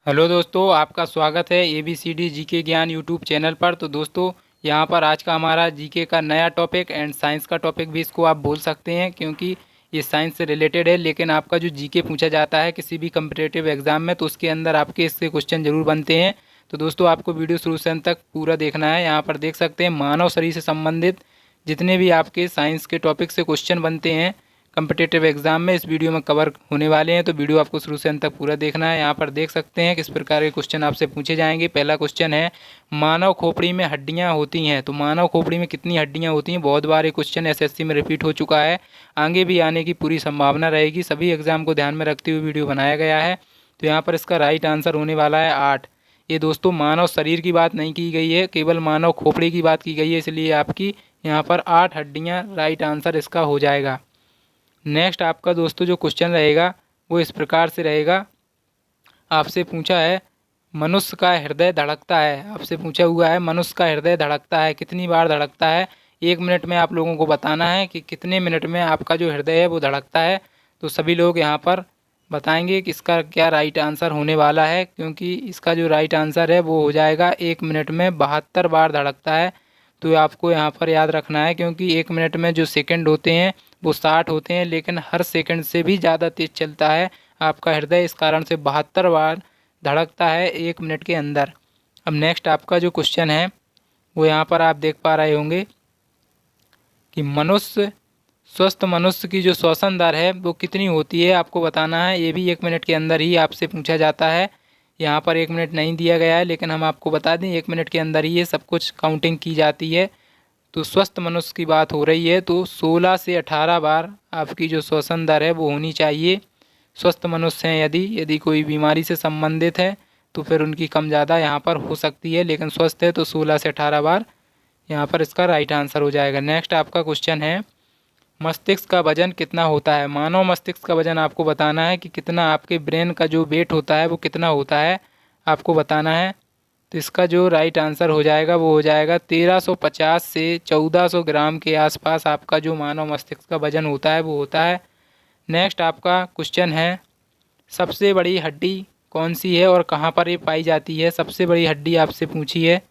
Hello दोस्तों, आपका स्वागत है ABCD जीके ज्ञान यूट्यूब चैनल पर। तो दोस्तों, यहाँ पर आज का हमारा जीके का नया टॉपिक एंड साइंस का टॉपिक भी इसको आप बोल सकते हैं, क्योंकि ये साइंस से रिलेटेड है। लेकिन आपका जो जीके पूछा जाता है किसी भी कम्पिटिटिव एग्ज़ाम में, तो उसके अंदर आपके इससे क्वेश्चन ज़रूर बनते हैं। तो दोस्तों, आपको वीडियो शुरू से अंत तक पूरा देखना है। यहाँ पर देख सकते हैं मानव शरीर से संबंधित जितने भी आपके साइंस के टॉपिक से क्वेश्चन बनते हैं कम्पिटिटिव एग्जाम में, इस वीडियो में कवर होने वाले हैं। तो वीडियो आपको शुरू से अंत तक पूरा देखना है। यहाँ पर देख सकते हैं किस प्रकार के क्वेश्चन आपसे पूछे जाएंगे। पहला क्वेश्चन है, मानव खोपड़ी में हड्डियाँ होती हैं, तो मानव खोपड़ी में कितनी हड्डियाँ होती हैं। बहुत बार ये क्वेश्चन SSC में रिपीट हो चुका है, आगे भी आने की पूरी संभावना रहेगी। सभी एग्जाम को ध्यान में रखते हुए वीडियो बनाया गया है। तो यहाँ पर इसका राइट आंसर होने वाला है 8। ये दोस्तों मानव शरीर की बात नहीं की गई है, केवल मानव खोपड़ी की बात की गई है, इसलिए आपकी यहाँ पर 8 हड्डियाँ राइट आंसर इसका हो जाएगा। नेक्स्ट आपका दोस्तों जो क्वेश्चन रहेगा वो इस प्रकार से रहेगा। आपसे पूछा है मनुष्य का हृदय धड़कता है, आपसे पूछा हुआ है मनुष्य का हृदय धड़कता है, कितनी बार धड़कता है। 1 मिनट में आप लोगों को बताना है कि कितने मिनट में आपका जो हृदय है वो धड़कता है। तो सभी लोग यहाँ पर बताएंगे कि इसका क्या राइट आंसर होने वाला है, क्योंकि इसका जो राइट आंसर है वो हो जाएगा 1 मिनट में 72 बार धड़कता है। तो आपको यहाँ पर याद रखना है, क्योंकि 1 मिनट में जो सेकंड होते हैं वो 60 होते हैं, लेकिन हर सेकंड से भी ज़्यादा तेज़ चलता है आपका हृदय, इस कारण से 72 बार धड़कता है 1 मिनट के अंदर। अब नेक्स्ट आपका जो क्वेश्चन है वो यहाँ पर आप देख पा रहे होंगे कि स्वस्थ मनुष्य की जो श्वसन दर है वो कितनी होती है, आपको बताना है। ये भी 1 मिनट के अंदर ही आपसे पूछा जाता है। यहाँ पर 1 मिनट नहीं दिया गया है, लेकिन हम आपको बता दें 1 मिनट के अंदर ही ये सब कुछ काउंटिंग की जाती है। तो स्वस्थ मनुष्य की बात हो रही है, तो 16 से 18 बार आपकी जो श्वसन दर है वो होनी चाहिए। स्वस्थ मनुष्य हैं यदि कोई बीमारी से संबंधित है तो फिर उनकी कम ज़्यादा यहाँ पर हो सकती है, लेकिन स्वस्थ है तो 16 से 18 बार यहाँ पर इसका राइट आंसर हो जाएगा। नेक्स्ट आपका क्वेश्चन है, मस्तिष्क का वजन कितना होता है। मानव मस्तिष्क का वजन आपको बताना है कि कितना, आपके ब्रेन का जो वेट होता है वो कितना होता है, आपको बताना है। तो इसका जो राइट आंसर हो जाएगा वो हो जाएगा 1350 से 1400 ग्राम के आसपास आपका जो मानव मस्तिष्क का वजन होता है वो होता है। नेक्स्ट आपका क्वेश्चन है, सबसे बड़ी हड्डी कौन सी है और कहाँ पर ये पाई जाती है। सबसे बड़ी हड्डी आपसे पूछी है,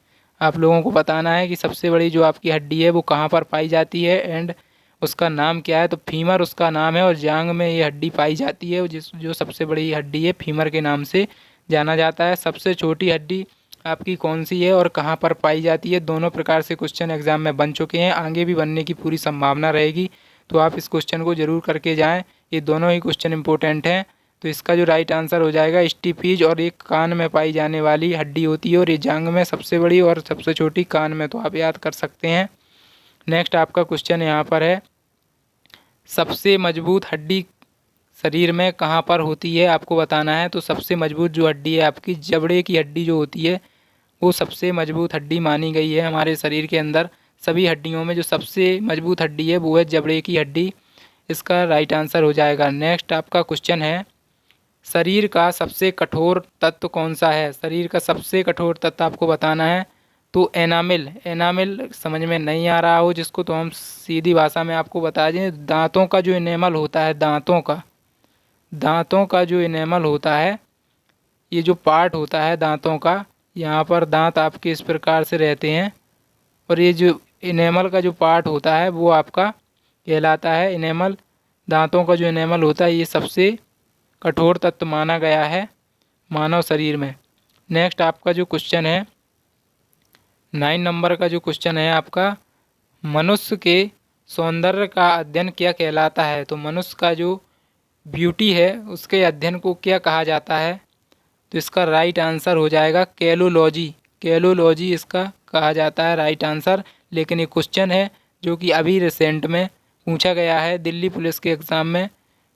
आप लोगों को बताना है कि सबसे बड़ी जो आपकी हड्डी है वो कहाँ पर पाई जाती है एंड उसका नाम क्या है। तो फीमर उसका नाम है, और जांग में ये हड्डी पाई जाती है, जो सबसे बड़ी हड्डी है फीमर के नाम से जाना जाता है। सबसे छोटी हड्डी आपकी कौन सी है और कहाँ पर पाई जाती है। दोनों प्रकार से क्वेश्चन एग्जाम में बन चुके हैं, आगे भी बनने की पूरी संभावना रहेगी। तो आप इस क्वेश्चन को ज़रूर करके जाएं, ये दोनों ही क्वेश्चन इंपॉर्टेंट हैं। तो इसका जो राइट आंसर हो जाएगा स्टीपीज, और एक कान में पाई जाने वाली हड्डी होती है, और ये जांघ में सबसे बड़ी और सबसे छोटी कान में, तो आप याद कर सकते हैं। नेक्स्ट आपका क्वेश्चन यहाँ पर है, सबसे मजबूत हड्डी शरीर में कहाँ पर होती है, आपको बताना है। तो सबसे मजबूत जो हड्डी है आपकी जबड़े की हड्डी जो होती है वो सबसे मजबूत हड्डी मानी गई है हमारे शरीर के अंदर। सभी हड्डियों में जो सबसे मजबूत हड्डी है वो है जबड़े की हड्डी, इसका राइट आंसर हो जाएगा। नेक्स्ट आपका क्वेश्चन है, शरीर का सबसे कठोर तत्व कौन सा है। शरीर का सबसे कठोर तत्व आपको बताना है। तो एनामिल समझ में नहीं आ रहा हो जिसको, तो हम सीधी भाषा में आपको बता दें, दांतों का जो एनेमल होता है, दांतों का जो एनेमल होता है, ये जो पार्ट होता है दांतों का, यहाँ पर दांत आपके इस प्रकार से रहते हैं, और ये जो इनेमल का जो पार्ट होता है वो आपका कहलाता है इनेमल। दांतों का जो इनेमल होता है ये सबसे कठोर तत्व माना गया है मानव शरीर में। नेक्स्ट आपका जो क्वेश्चन है 9 नंबर का जो क्वेश्चन है आपका, मनुष्य के सौंदर्य का अध्ययन क्या कहलाता है। तो मनुष्य का जो ब्यूटी है उसके अध्ययन को क्या कहा जाता है। तो इसका राइट आंसर हो जाएगा कैलोलॉजी इसका कहा जाता है राइट आंसर। लेकिन ये क्वेश्चन है जो कि अभी रिसेंट में पूछा गया है दिल्ली पुलिस के एग्ज़ाम में,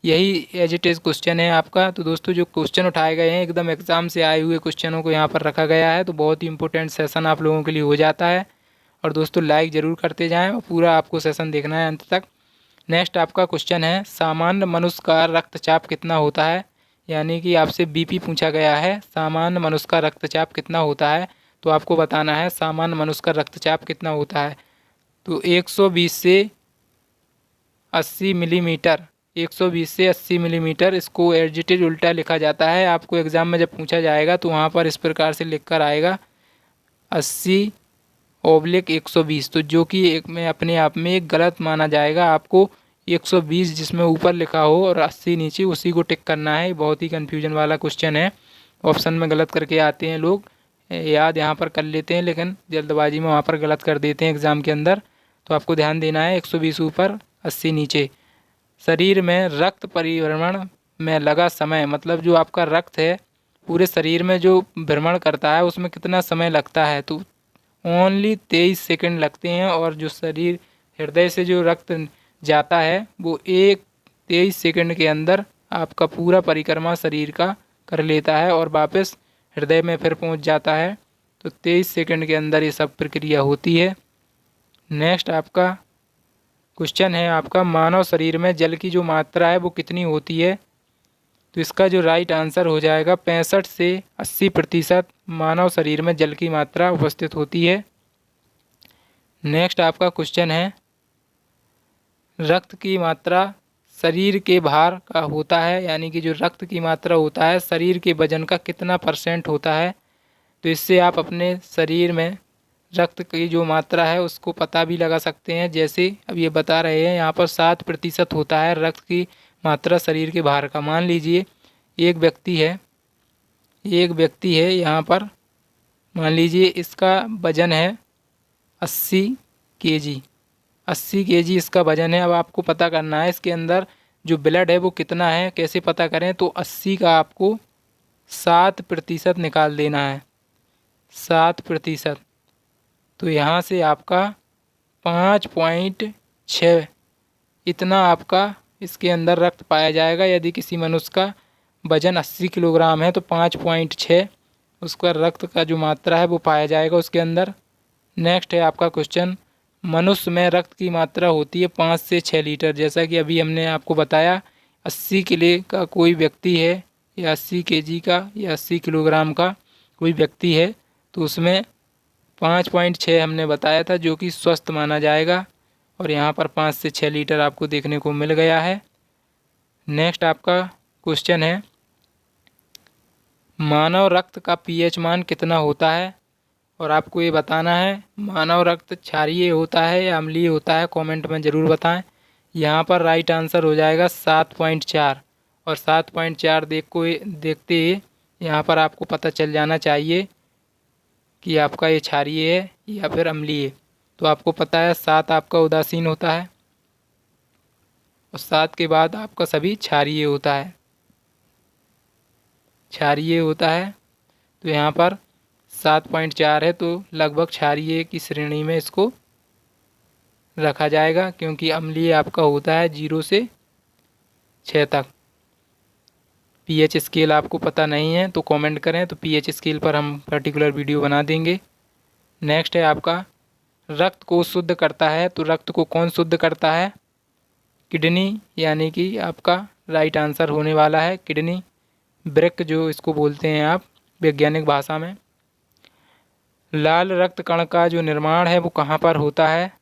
यही एज इट इज़ क्वेश्चन है आपका। तो दोस्तों जो क्वेश्चन उठाए गए हैं एकदम एग्ज़ाम से आए हुए क्वेश्चनों को यहाँ पर रखा गया है, तो बहुत ही इंपॉर्टेंट सेशन आप लोगों के लिए हो जाता है। और दोस्तों लाइक ज़रूर करते जाएँ और पूरा आपको सेशन देखना है अंत तक। नेक्स्ट आपका क्वेश्चन है, सामान्य मनुष्य का रक्तचाप कितना होता है। यानी कि आपसे बीपी पूछा गया है, सामान्य मनुष्य का रक्तचाप कितना होता है। तो आपको बताना है सामान्य मनुष्य का रक्तचाप कितना होता है। तो 120 से 80 मिलीमीटर 120 से 80 मिलीमीटर। इसको एडिटेड उल्टा लिखा जाता है। आपको एग्ज़ाम में जब पूछा जाएगा तो वहाँ पर इस प्रकार से लिख कर आएगा 80/120, तो जो कि एक में अपने आप में एक गलत माना जाएगा। आपको 120 जिसमें ऊपर लिखा हो और 80 नीचे, उसी को टिक करना है। बहुत ही कन्फ्यूजन वाला क्वेश्चन है, ऑप्शन में गलत करके आते हैं लोग। याद यहाँ पर कर लेते हैं लेकिन जल्दबाजी में वहाँ पर गलत कर देते हैं एग्ज़ाम के अंदर। तो आपको ध्यान देना है 120 ऊपर 80 नीचे। शरीर में रक्त परिभ्रमण में लगा समय, मतलब जो आपका रक्त है पूरे शरीर में जो भ्रमण करता है उसमें कितना समय लगता है, तो ओनली 23 सेकंड लगते हैं। और जो शरीर हृदय से जो रक्त जाता है वो 23 सेकंड के अंदर आपका पूरा परिक्रमा शरीर का कर लेता है और वापस हृदय में फिर पहुंच जाता है। तो 23 सेकंड के अंदर ये सब प्रक्रिया होती है। नेक्स्ट आपका क्वेश्चन है आपका, मानव शरीर में जल की जो मात्रा है वो कितनी होती है। तो इसका जो राइट आंसर हो जाएगा 65 से 80% मानव शरीर में जल की मात्रा उपस्थित होती है। नेक्स्ट आपका क्वेश्चन है, रक्त की मात्रा शरीर के भार का होता है, यानी कि जो रक्त की मात्रा होता है शरीर के वजन का कितना % होता है। तो इससे आप अपने शरीर में रक्त की जो मात्रा है उसको पता भी लगा सकते हैं। जैसे अब ये बता रहे हैं यहाँ पर 7% होता है रक्त की मात्रा शरीर के भार का। मान लीजिए एक व्यक्ति है यहाँ पर, मान लीजिए इसका वजन है 80 केजी, 80 केजी इसका वजन है। अब आपको पता करना है इसके अंदर जो ब्लड है वो कितना है। कैसे पता करें, तो 80 का आपको 7% निकाल देना है, 7%। तो यहाँ से आपका 5.6 इतना आपका इसके अंदर रक्त पाया जाएगा। यदि किसी मनुष्य का वजन 80 किलोग्राम है तो 5.6 उसका रक्त का जो मात्रा है वो पाया जाएगा उसके अंदर। नेक्स्ट है आपका क्वेश्चन, मनुष्य में रक्त की मात्रा होती है 5 से 6 लीटर। जैसा कि अभी हमने आपको बताया 80 किलो का कोई व्यक्ति है या 80 केजी का या 80 किलोग्राम का कोई व्यक्ति है तो उसमें 5.6 हमने बताया था जो कि स्वस्थ माना जाएगा। और यहाँ पर 5 से 6 लीटर आपको देखने को मिल गया है। नेक्स्ट आपका क्वेश्चन है, मानव रक्त का पीएच मान कितना होता है। और आपको ये बताना है मानव रक्त क्षारीय होता है या अम्लीय होता है, कमेंट में ज़रूर बताएं। यहाँ पर राइट आंसर हो जाएगा 7.4। और 7.4 देखते ही यहाँ पर आपको पता चल जाना चाहिए कि आपका ये क्षारीय है या फिर अम्लीय। तो आपको पता है 7 आपका उदासीन होता है और 7 के बाद आपका सभी क्षारीय होता है, क्षारीय होता है। तो यहाँ पर 7.4 है तो लगभग क्षारीय की श्रेणी में इसको रखा जाएगा, क्योंकि अम्लीय आपका होता है 0 से 6 तक। पीएच स्केल आपको पता नहीं है तो कमेंट करें, तो पीएच स्केल पर हम पर्टिकुलर वीडियो बना देंगे। नेक्स्ट है आपका, रक्त को शुद्ध करता है, तो रक्त को कौन शुद्ध करता है। किडनी, यानी कि आपका राइट आंसर होने वाला है किडनी, वृक्क जो इसको बोलते हैं आप वैज्ञानिक भाषा में। लाल रक्त कण का जो निर्माण है वो कहाँ पर होता है।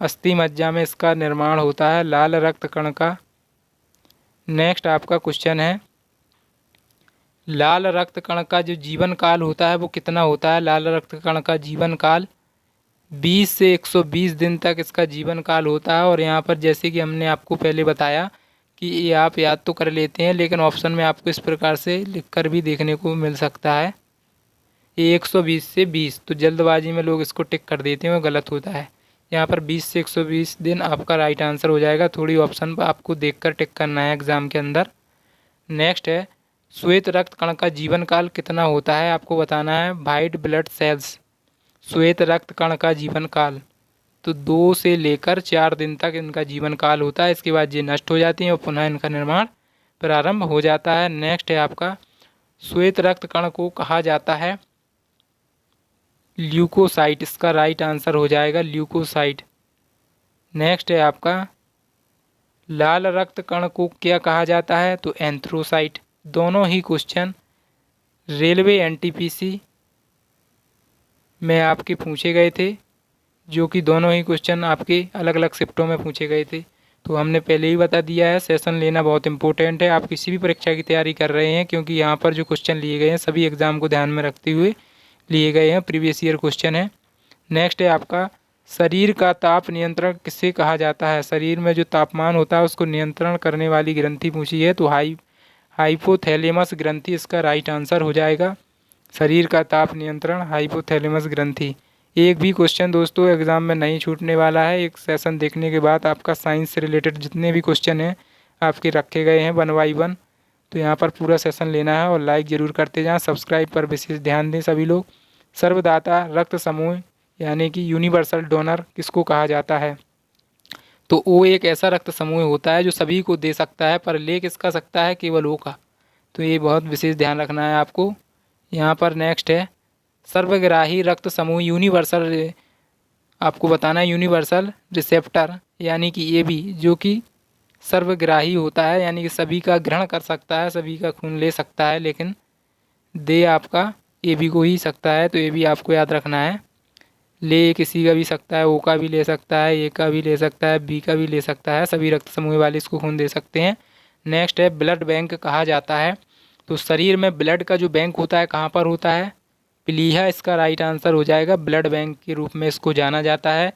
अस्थि मज्जा में इसका निर्माण होता है लाल रक्त कण का। नेक्स्ट आपका क्वेश्चन है, लाल रक्त कण का जो जीवन काल होता है वो कितना होता है। लाल रक्त कण का जीवन काल 20 से 120 दिन तक इसका जीवन काल होता है। और यहाँ पर जैसे कि हमने आपको पहले बताया कि ये आप याद तो कर लेते हैं, लेकिन ऑप्शन में आपको इस प्रकार से लिखकर भी देखने को मिल सकता है ये 120 से 20। तो जल्दबाजी में लोग इसको टिक कर देते हैं, वो गलत होता है। यहाँ पर 20 से 120 दिन आपका राइट आंसर हो जाएगा। थोड़ी ऑप्शन पर आपको देखकर टिक करना है एग्ज़ाम के अंदर। नेक्स्ट है, श्वेत रक्त कण का जीवन काल कितना होता है, आपको बताना है। वाइट ब्लड सेल्स, श्वेत रक्त कण का जीवन काल तो 2 से लेकर 4 दिन तक इनका जीवन काल होता है। इसके बाद ये नष्ट हो जाती हैं और पुनः इनका निर्माण प्रारंभ हो जाता है। नेक्स्ट है आपका, श्वेत रक्त कण को कहा जाता है ल्यूकोसाइट, इसका राइट आंसर हो जाएगा ल्यूकोसाइट। नेक्स्ट है आपका, लाल रक्त कण को क्या कहा जाता है, तो एंथ्रोसाइट। दोनों ही क्वेश्चन रेलवे एनटीपीसी में आपके पूछे गए थे, जो कि दोनों ही क्वेश्चन आपके अलग अलग शिफ्टों में पूछे गए थे। तो हमने पहले ही बता दिया है, सेशन लेना बहुत इंपॉर्टेंट है। आप किसी भी परीक्षा की तैयारी कर रहे हैं, क्योंकि यहाँ पर जो क्वेश्चन लिए गए हैं सभी एग्ज़ाम को ध्यान में रखते हुए लिए गए हैं, प्रीवियस ईयर क्वेश्चन है। नेक्स्ट है आपका, शरीर का ताप नियंत्रण किसे कहा जाता है? शरीर में जो तापमान होता है उसको नियंत्रण करने वाली ग्रंथि पूछी है, तो हाइपोथैलेमस ग्रंथि इसका राइट आंसर हो जाएगा। शरीर का ताप नियंत्रण हाइपोथैलेमस ग्रंथि। एक भी क्वेश्चन दोस्तों एग्ज़ाम में नहीं छूटने वाला है। एक सेशन देखने के बाद आपका साइंस से रिलेटेड जितने भी क्वेश्चन हैं आपके रखे गए हैं 1 बाई 1, तो यहाँ पर पूरा सेशन लेना है और लाइक ज़रूर करते जाएं। सब्सक्राइब पर विशेष ध्यान दें सभी लोग। सर्वदाता रक्त समूह यानी कि यूनिवर्सल डोनर किसको कहा जाता है? तो वो एक ऐसा रक्त समूह होता है जो सभी को दे सकता है, पर ले किसका सकता है? केवल वो का। तो ये बहुत विशेष ध्यान रखना है आपको। यहाँ पर नेक्स्ट है, सर्वग्राही रक्त समूह यूनिवर्सल, आपको बताना है यूनिवर्सल रिसेप्टर यानी कि एबी, जो कि सर्वग्राही होता है, यानी कि सभी का ग्रहण कर सकता है, सभी का खून ले सकता है, लेकिन दे आपका एबी को ही सकता है। तो एबी आपको याद रखना है। ले किसी का भी सकता है, ओ का भी ले सकता है, ए का भी ले सकता है, बी का भी ले सकता है, सभी रक्त समूह वाले इसको खून दे सकते हैं। नेक्स्ट है, ब्लड बैंक कहा जाता है। तो शरीर में ब्लड का जो बैंक होता है कहाँ पर होता है? प्लीहा इसका राइट आंसर हो जाएगा। ब्लड बैंक के रूप में इसको जाना जाता है।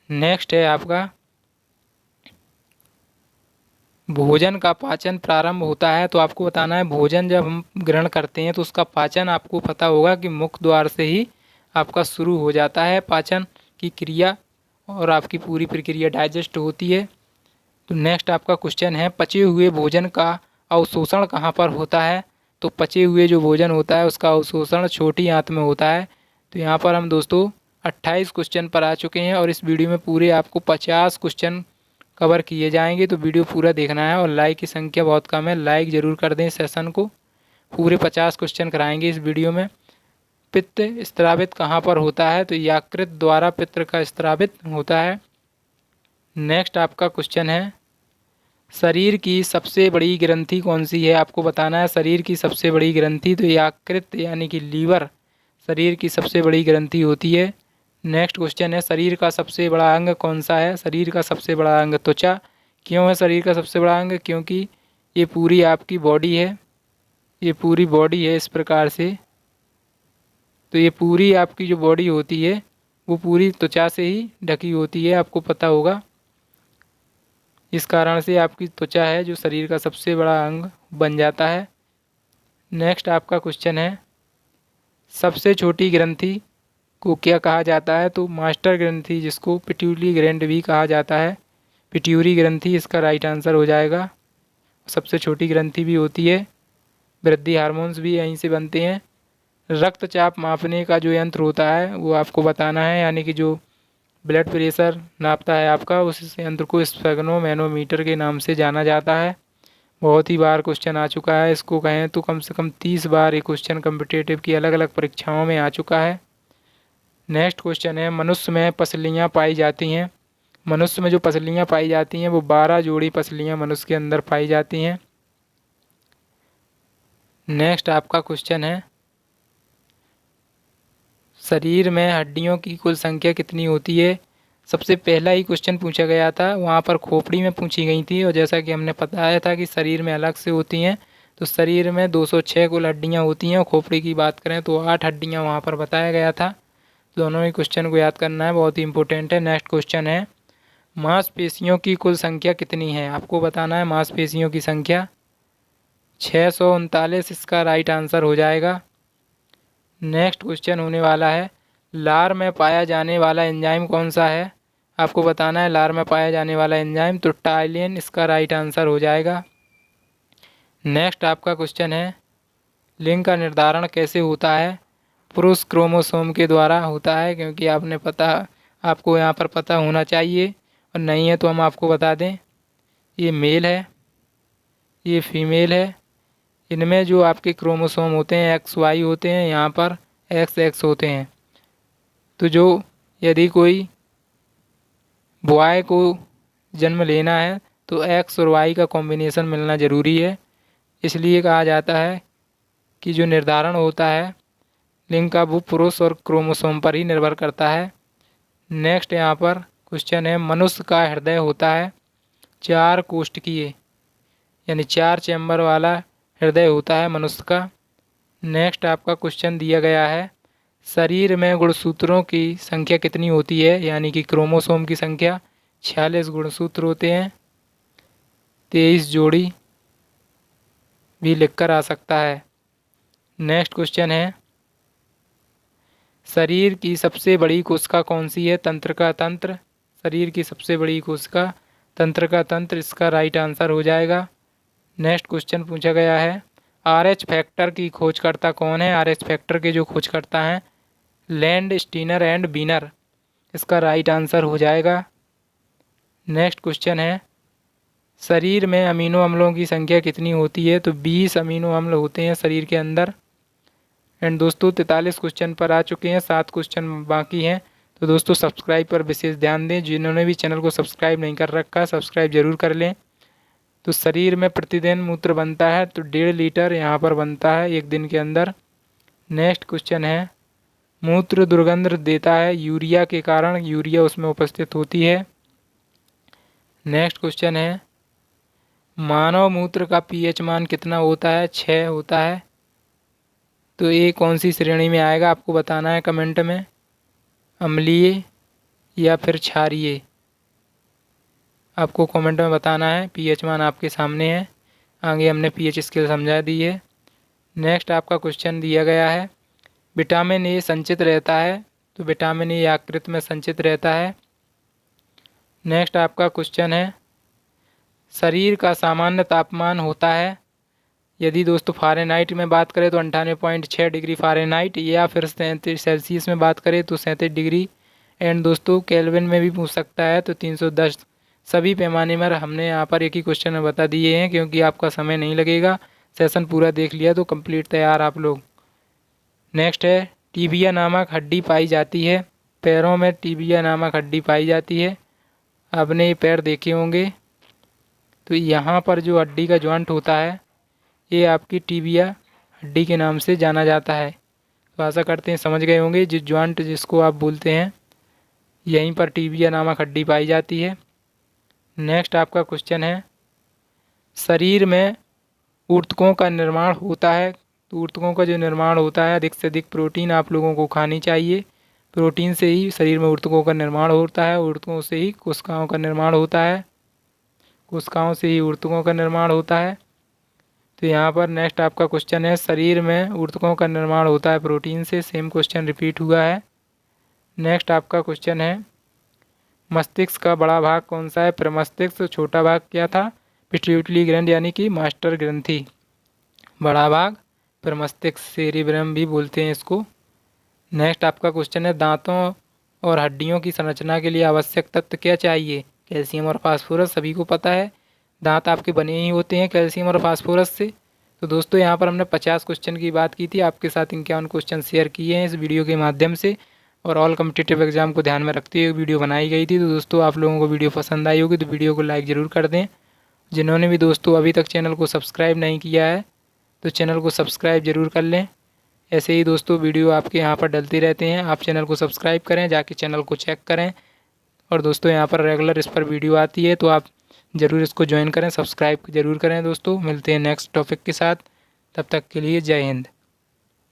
नेक्स्ट है आपका, भोजन का पाचन प्रारंभ होता है। तो आपको बताना है, भोजन जब हम ग्रहण करते हैं तो उसका पाचन आपको पता होगा कि मुख द्वार से ही आपका शुरू हो जाता है पाचन की क्रिया, और आपकी पूरी प्रक्रिया डाइजेस्ट होती है। तो नेक्स्ट आपका क्वेश्चन है, पचे हुए भोजन का अवशोषण कहाँ पर होता है? तो पचे हुए जो भोजन होता है उसका अवशोषण छोटी आंत में होता है। तो यहाँ पर हम दोस्तों 28 क्वेश्चन पर आ चुके हैं और इस वीडियो में पूरे आपको 50 क्वेश्चन कवर किए जाएंगे। तो वीडियो पूरा देखना है और लाइक की संख्या बहुत कम है, लाइक ज़रूर कर दें सेशन को। पूरे 50 क्वेश्चन कराएंगे इस वीडियो में। पित्त स्त्रावित कहाँ पर होता है? तो यकृत द्वारा पित्त का स्त्रावित होता है। नेक्स्ट आपका क्वेश्चन है, शरीर की सबसे बड़ी ग्रंथि कौन सी है? आपको बताना है शरीर की सबसे बड़ी ग्रंथि। तो यकृत यानी कि लीवर शरीर की सबसे बड़ी ग्रंथि होती है। नेक्स्ट क्वेश्चन है, शरीर का सबसे बड़ा अंग कौन सा है? शरीर का सबसे बड़ा अंग त्वचा। क्यों है शरीर का सबसे बड़ा अंग? क्योंकि ये पूरी आपकी बॉडी है, ये पूरी बॉडी है इस प्रकार से। तो ये पूरी आपकी जो बॉडी होती है वो पूरी त्वचा से ही ढकी होती है, आपको पता होगा। इस कारण से आपकी त्वचा है जो शरीर का सबसे बड़ा अंग बन जाता है। नेक्स्ट आपका क्वेश्चन है, सबसे छोटी ग्रंथि को क्या कहा जाता है? तो मास्टर ग्रंथि, जिसको पिट्यूटरी ग्लैंड भी कहा जाता है, पिट्यूटरी ग्रंथि इसका राइट आंसर हो जाएगा। सबसे छोटी ग्रंथि भी होती है, वृद्धि हार्मोन्स भी यहीं से बनते हैं। रक्तचाप मापने का जो यंत्र होता है वो आपको बताना है, यानी कि जो ब्लड प्रेशर नापता है आपका, उस यंत्र को स्फेग्नोमैनोमीटर के नाम से जाना जाता है। बहुत ही बार क्वेश्चन आ चुका है, इसको कहें तो कम से कम 30 बार ये क्वेश्चन कम्पिटेटिव की अलग अलग परीक्षाओं में आ चुका है। नेक्स्ट क्वेश्चन है, मनुष्य में पसलियाँ पाई जाती हैं। मनुष्य में जो पसलियाँ पाई जाती हैं वो 12 जोड़ी पसलियाँ मनुष्य के अंदर पाई जाती हैं। नेक्स्ट आपका क्वेश्चन है, शरीर में हड्डियों की कुल संख्या कितनी होती है? सबसे पहला ही क्वेश्चन पूछा गया था, वहाँ पर खोपड़ी में पूछी गई थी, और जैसा कि हमने बताया था कि शरीर में अलग से होती हैं। तो शरीर में 206 कुल हड्डियाँ होती हैं, और खोपड़ी की बात करें तो 8 हड्डियाँ वहाँ पर बताया गया था। दोनों ही क्वेश्चन को याद करना है, बहुत ही इंपॉर्टेंट है। नेक्स्ट क्वेश्चन है, मांसपेशियों की कुल संख्या कितनी है? आपको बताना है मांसपेशियों की संख्या 639 इसका राइट आंसर हो जाएगा। नेक्स्ट क्वेश्चन होने वाला है, लार में पाया जाने वाला एंजाइम कौन सा है? आपको बताना है लार में पाया जाने वाला एंजाइम, तो टाइलिन इसका राइट आंसर हो जाएगा। नेक्स्ट आपका क्वेश्चन है, लिंग का निर्धारण कैसे होता है? पुरुष क्रोमोसोम के द्वारा होता है, क्योंकि आपको यहाँ पर पता होना चाहिए, और नहीं है तो हम आपको बता दें, ये मेल है, ये फीमेल है। इनमें जो आपके क्रोमोसोम होते हैं XY होते हैं, यहाँ पर XX होते हैं। तो जो यदि कोई बॉय को जन्म लेना है तो X और Y का कॉम्बिनेशन मिलना ज़रूरी है। इसलिए कहा जाता है कि जो निर्धारण होता है लिंग का वो पुरुष और क्रोमोसोम पर ही निर्भर करता है। नेक्स्ट यहाँ पर क्वेश्चन है, मनुष्य का हृदय होता है 4 कोष्ठकीय यानी 4 चैम्बर वाला हृदय होता है मनुष्य का। नेक्स्ट आपका क्वेश्चन दिया गया है, शरीर में गुणसूत्रों की संख्या कितनी होती है, यानी कि क्रोमोसोम की संख्या 46 गुणसूत्र होते हैं, 23 जोड़ी भी लिखकर आ सकता है। नेक्स्ट क्वेश्चन है, शरीर की सबसे बड़ी कोशिका कौन सी है, तंत्र का तंत्र। शरीर की सबसे बड़ी कोशिका तंत्र का तंत्र इसका राइट आंसर हो जाएगा। नेक्स्ट क्वेश्चन पूछा गया है, RH फैक्टर की खोजकर्ता कौन है। RH फैक्टर के जो खोजकर्ता हैं लैंड स्टीनर एंड बीनर, इसका राइट आंसर हो जाएगा। नेक्स्ट क्वेश्चन है, शरीर में अमीनो अम्लों की संख्या कितनी होती है, तो 20 अमीनो अम्ल होते हैं शरीर के अंदर। एंड दोस्तों 43 क्वेश्चन पर आ चुके हैं, 7 क्वेश्चन बाकी हैं। तो दोस्तों सब्सक्राइब पर विशेष ध्यान दें, जिन्होंने भी चैनल को सब्सक्राइब नहीं कर रखा सब्सक्राइब जरूर कर लें। तो शरीर में प्रतिदिन मूत्र बनता है तो 1.5 लीटर यहाँ पर बनता है एक दिन के अंदर। नेक्स्ट क्वेश्चन है, मूत्र दुर्गंध देता है यूरिया के कारण, यूरिया उसमें उपस्थित होती है। नेक्स्ट क्वेश्चन है, मानव मूत्र का पीएच मान कितना होता है, 6 होता है। तो ये कौन सी श्रेणी में आएगा आपको बताना है कमेंट में, अम्लीय या फिर क्षारीय, आपको कमेंट में बताना है। पीएच मान आपके सामने है, आगे हमने पीएच स्केल समझा दी है। नेक्स्ट आपका क्वेश्चन दिया गया है, विटामिन ए संचित रहता है, तो विटामिन ए यकृत में संचित रहता है। नेक्स्ट आपका क्वेश्चन है, शरीर का सामान्य तापमान होता है, यदि दोस्तों फ़ारेनहाइट में बात करें तो 98.6 डिग्री फ़ारेनहाइट, या फिर 37 सेल्सियस में बात करें तो 37 डिग्री। एंड दोस्तों केल्विन में भी पूछ सकता है तो 310। सभी पैमाने में हमने यहाँ पर एक ही क्वेश्चन में बता दिए हैं, क्योंकि आपका समय नहीं लगेगा। सेशन पूरा देख लिया तो कंप्लीट तैयार आप लोग। नेक्स्ट है, टीबिया नामक हड्डी पाई जाती है, पैरों में टीबिया नामक हड्डी पाई जाती है। आपने ये पैर देखे होंगे, तो यहाँ पर जो हड्डी का जॉइंट होता है ये आपकी टीबिया हड्डी के नाम से जाना जाता है। तो आशा करते हैं समझ गए होंगे, जिस जॉइंट जिसको आप बोलते हैं यहीं पर टीबिया नामक हड्डी पाई जाती है। नेक्स्ट आपका क्वेश्चन है, शरीर में ऊतकों का निर्माण होता है, तो ऊतकों का जो निर्माण होता है, अधिक से अधिक प्रोटीन आप लोगों को खानी चाहिए। प्रोटीन से ही शरीर में ऊतकों का निर्माण होता है, ऊतकों से ही कोशिकाओं का निर्माण होता है, कोशिकाओं से ही ऊतकों का निर्माण होता है। तो यहाँ पर नेक्स्ट आपका क्वेश्चन है, शरीर में ऊतकों का निर्माण होता है प्रोटीन से, सेम क्वेश्चन रिपीट हुआ है। नेक्स्ट आपका क्वेश्चन है, मस्तिष्क का बड़ा भाग कौन सा है, प्रमस्तिष्क। छोटा भाग क्या था, पिट्यूटरी ग्रंथि यानी कि मास्टर ग्रंथि। बड़ा भाग प्रमस्तिष्क, सेरिब्रम भी बोलते हैं इसको। नेक्स्ट आपका क्वेश्चन है, दांतों और हड्डियों की संरचना के लिए आवश्यक तत्व क्या चाहिए, कैल्शियम और फास्फोरस। सभी को पता है दांत आपके बने ही होते हैं कैल्शियम और फास्फोरस से। तो दोस्तों यहाँ पर हमने 50 क्वेश्चन की बात की थी, आपके साथ 51 क्वेश्चन शेयर किए हैं इस वीडियो के माध्यम से, और ऑल कम्पिटिटिव एग्जाम को ध्यान में रखते हुए वीडियो बनाई गई थी। तो दोस्तों आप लोगों को वीडियो पसंद आई होगी तो वीडियो को लाइक ज़रूर कर दें। जिन्होंने भी दोस्तों अभी तक चैनल को सब्सक्राइब नहीं किया है तो चैनल को सब्सक्राइब ज़रूर कर लें। ऐसे ही दोस्तों वीडियो आपके यहाँ पर डलते रहते हैं, आप चैनल को सब्सक्राइब करें, जाके चैनल को चेक करें। और दोस्तों यहाँ पर रेगुलर इस पर वीडियो आती है, तो आप ज़रूर इसको ज्वाइन करें, सब्सक्राइब ज़रूर करें। दोस्तों मिलते हैं नेक्स्ट टॉपिक के साथ, तब तक के लिए जय हिंद।